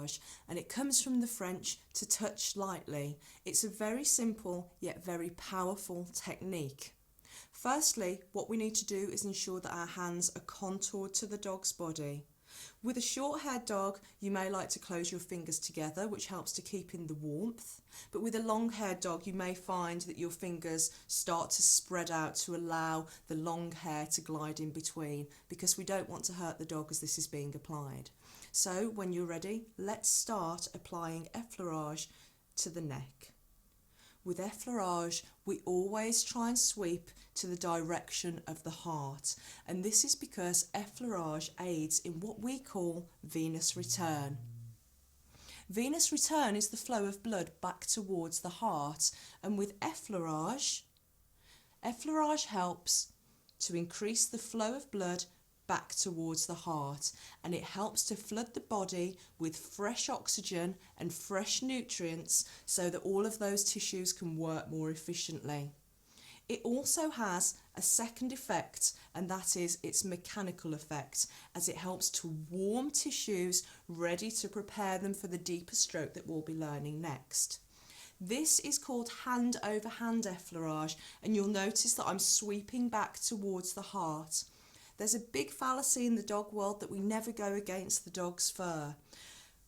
effleurage, and it comes from the French to touch lightly. It's a very simple yet very powerful technique. Firstly, what we need to do is ensure that our hands are contoured to the dog's body. With a short-haired dog, you may like to close your fingers together, which helps to keep in the warmth. But with a long-haired dog, you may find that your fingers start to spread out to allow the long hair to glide in between, because we don't want to hurt the dog as this is being applied. So when you're ready, let's start applying effleurage to the neck. With effleurage, we always try and sweep to the direction of the heart, and this is because effleurage aids in what we call venous return. Venous return is the flow of blood back towards the heart, and with effleurage helps to increase the flow of blood back towards the heart, and it helps to flood the body with fresh oxygen and fresh nutrients so that all of those tissues can work more efficiently. It also has a second effect, and that is its mechanical effect, as it helps to warm tissues ready to prepare them for the deeper stroke that we'll be learning next. This is called hand over hand effleurage, and you'll notice that I'm sweeping back towards the heart. There's a big fallacy in the dog world that we never go against the dog's fur.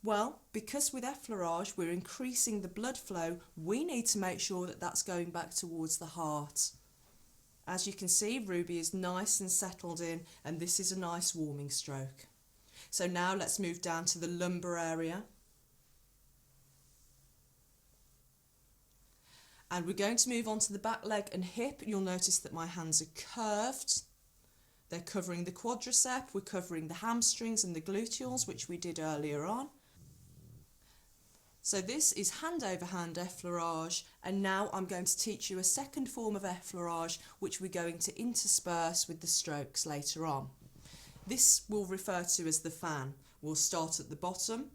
Well, because with effleurage we're increasing the blood flow, we need to make sure that that's going back towards the heart. As you can see, Ruby is nice and settled in, and this is a nice warming stroke. So now let's move down to the lumbar area. And we're going to move on to the back leg and hip. You'll notice that my hands are curved. They're covering the quadricep, we're covering the hamstrings and the gluteals, which we did earlier on. So this is hand over hand effleurage, and now I'm going to teach you a second form of effleurage, which we're going to intersperse with the strokes later on. This we'll refer to as the fan. We'll start at the bottom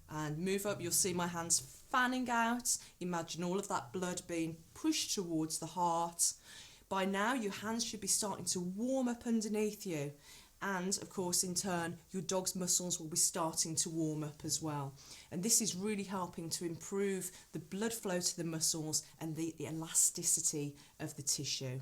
and move up. You'll see my hands fanning out. Imagine all of that blood being pushed towards the heart. By now your hands should be starting to warm up underneath you, and of course in turn your dog's muscles will be starting to warm up as well, and this is really helping to improve the blood flow to the muscles and the elasticity of the tissue.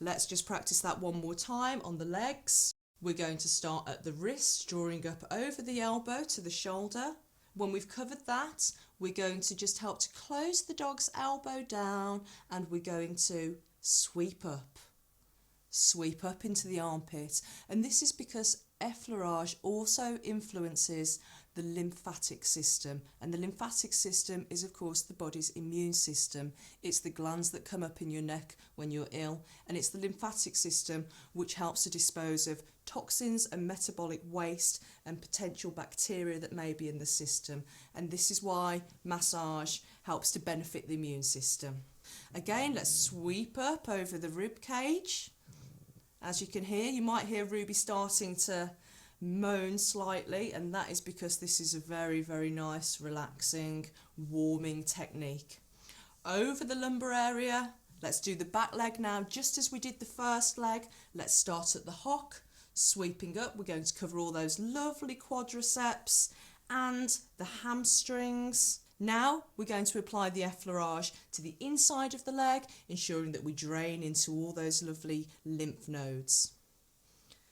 Let's just practice that one more time on the legs. We're going to start at the wrist, drawing up over the elbow to the shoulder. When we've covered that, we're going to just help to close the dog's elbow down, and we're going to sweep up into the armpit, and this is because effleurage also influences the lymphatic system, and the lymphatic system is of course the body's immune system. It's the glands that come up in your neck when you're ill, and it's the lymphatic system which helps to dispose of toxins and metabolic waste and potential bacteria that may be in the system, and this is why massage helps to benefit the immune system. Again, let's sweep up over the rib cage. As you can hear, you might hear Ruby starting to moan slightly, and that is because this is a very, very nice, relaxing, warming technique. Over the lumbar area, let's do the back leg now, just as we did the first leg. Let's start at the hock, sweeping up. We're going to cover all those lovely quadriceps and the hamstrings. Now we're going to apply the effleurage to the inside of the leg, ensuring that we drain into all those lovely lymph nodes.